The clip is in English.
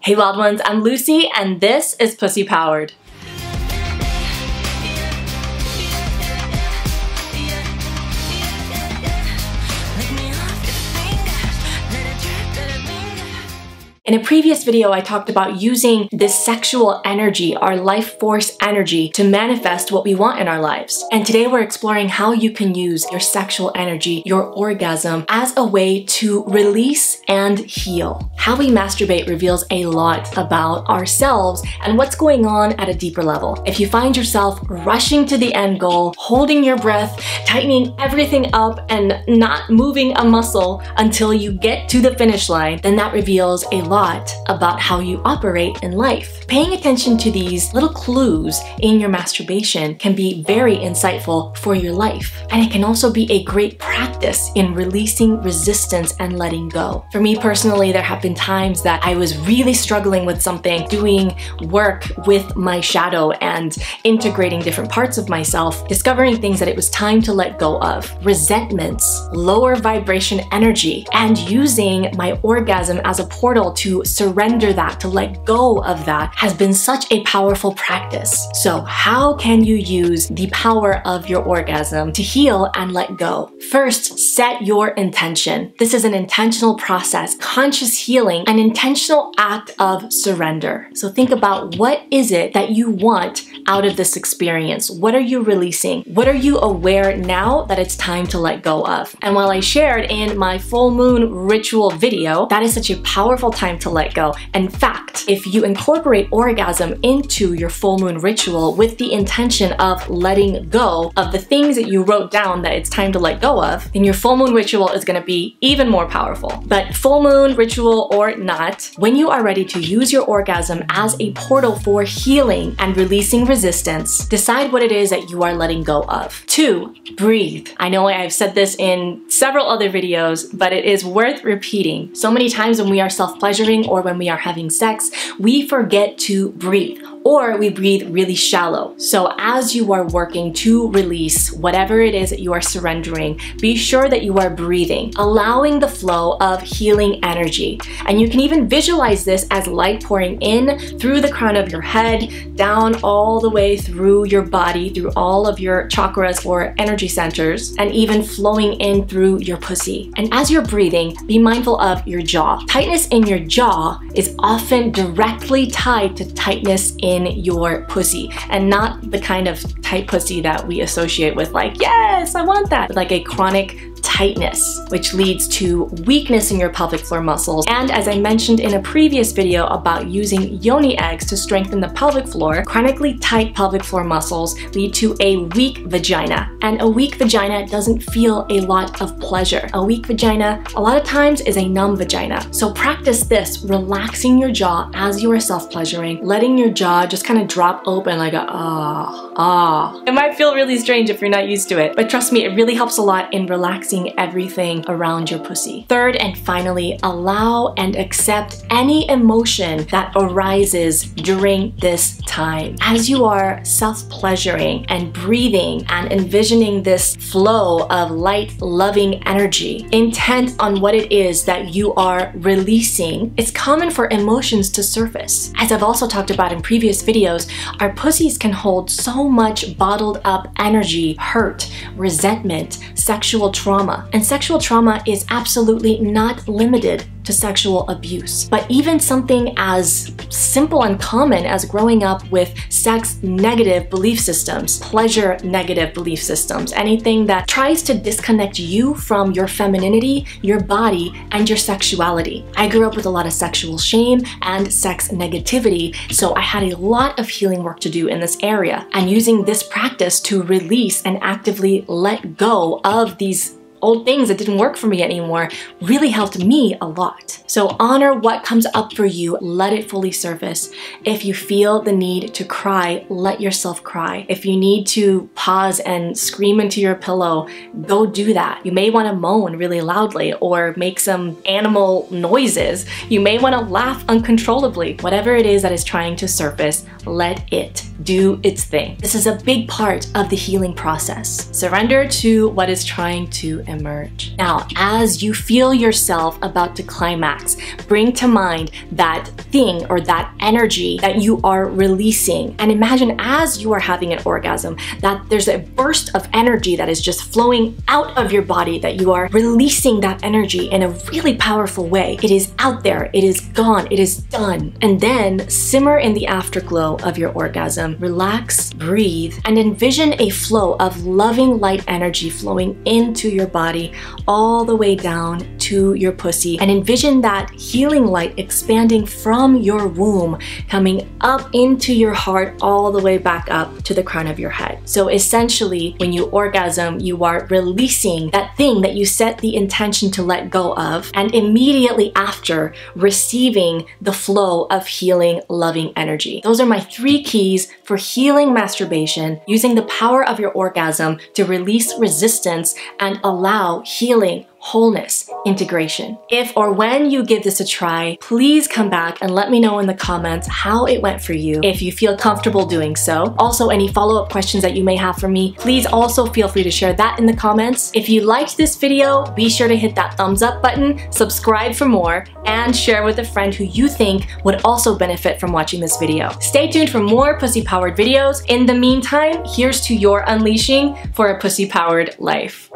Hey loved ones, I'm Lucy and this is Pussy Powered. In a previous video, I talked about using this sexual energy, our life force energy, to manifest what we want in our lives. And today we're exploring how you can use your sexual energy, your orgasm, as a way to release and heal. How we masturbate reveals a lot about ourselves and what's going on at a deeper level. If you find yourself rushing to the end goal, holding your breath, tightening everything up, and not moving a muscle until you get to the finish line, then that reveals a lot about how you operate in life. Paying attention to these little clues in your masturbation can be very insightful for your life. And it can also be a great practice in releasing resistance and letting go. For me personally, there have been times that I was really struggling with something, doing work with my shadow and integrating different parts of myself, discovering things that it was time to let go of. Resentments, lower vibration energy, and using my orgasm as a portal to surrender that, to let go of that, has been such a powerful practice. So how can you use the power of your orgasm to heal and let go? First, set your intention. This is an intentional process, conscious healing, an intentional act of surrender. So think about, what is it that you want out of this experience? What are you releasing? What are you aware now that it's time to let go of? And while I shared in my full moon ritual video, that is such a powerful time to let go. In fact, if you incorporate orgasm into your full moon ritual with the intention of letting go of the things that you wrote down that it's time to let go of, then your full moon ritual is going to be even more powerful. But full moon ritual or not, when you are ready to use your orgasm as a portal for healing and releasing resistance, decide what it is that you are letting go of. 2, breathe. I know I've said this in several other videos, but it is worth repeating. So many times when we are self-pleasuring or when we are having sex, we forget to breathe, or we breathe really shallow. So as you are working to release whatever it is that you are surrendering, be sure that you are breathing, allowing the flow of healing energy. And you can even visualize this as light pouring in through the crown of your head, down all the way through your body, through all of your chakras or energy centers, and even flowing in through your pussy. And as you're breathing, be mindful of your jaw. Tightness in your jaw is often directly tied to tightness in your pussy, and not the kind of tight pussy that we associate with like, yes, I want that, but like a chronic tightness, which leads to weakness in your pelvic floor muscles. And as I mentioned in a previous video about using yoni eggs to strengthen the pelvic floor, chronically tight pelvic floor muscles lead to a weak vagina. And a weak vagina doesn't feel a lot of pleasure. A weak vagina, a lot of times, is a numb vagina. So practice this, relaxing your jaw as you are self-pleasuring, letting your jaw just kind of drop open like a ah. It might feel really strange if you're not used to it, but trust me, it really helps a lot in relaxing everything around your pussy. 3rd and finally, allow and accept any emotion that arises during this time. As you are self-pleasuring and breathing and envisioning this flow of light, loving energy, intent on what it is that you are releasing, it's common for emotions to surface. As I've also talked about in previous videos, our pussies can hold so much bottled up energy, hurt, resentment, sexual trauma. And sexual trauma is absolutely not limited to sexual abuse. But even something as simple and common as growing up with sex negative belief systems, pleasure negative belief systems, anything that tries to disconnect you from your femininity, your body, and your sexuality. I grew up with a lot of sexual shame and sex negativity, so I had a lot of healing work to do in this area. And using this practice to release and actively let go of these old things that didn't work for me anymore really helped me a lot. So honor what comes up for you, let it fully surface. If you feel the need to cry, let yourself cry. If you need to pause and scream into your pillow, go do that. You may want to moan really loudly or make some animal noises. You may want to laugh uncontrollably. Whatever it is that is trying to surface, let it do its thing. This is a big part of the healing process. Surrender to what is trying to emerge. Now, as you feel yourself about to climax, bring to mind that thing or that energy that you are releasing. And imagine as you are having an orgasm that there's a burst of energy that is just flowing out of your body, that you are releasing that energy in a really powerful way. It is out there, it is gone, it is done. And then simmer in the afterglow of your orgasm. Relax, breathe, and envision a flow of loving light energy flowing into your body all the way down to your pussy. And envision that healing light expanding from your womb, coming up into your heart all the way back up to the crown of your head. So essentially, when you orgasm, you are releasing that thing that you set the intention to let go of, and immediately after, receiving the flow of healing, loving energy. Those are my 3 keys for healing masturbation, using the power of your orgasm to release resistance and allow healing, wholeness, integration. If or when you give this a try, please come back and let me know in the comments how it went for you, if you feel comfortable doing so. Also, any follow-up questions that you may have for me, please also feel free to share that in the comments. If you liked this video, be sure to hit that thumbs up button, subscribe for more, and share with a friend who you think would also benefit from watching this video. Stay tuned for more pussy-powered videos. In the meantime, here's to your unleashing for a pussy-powered life.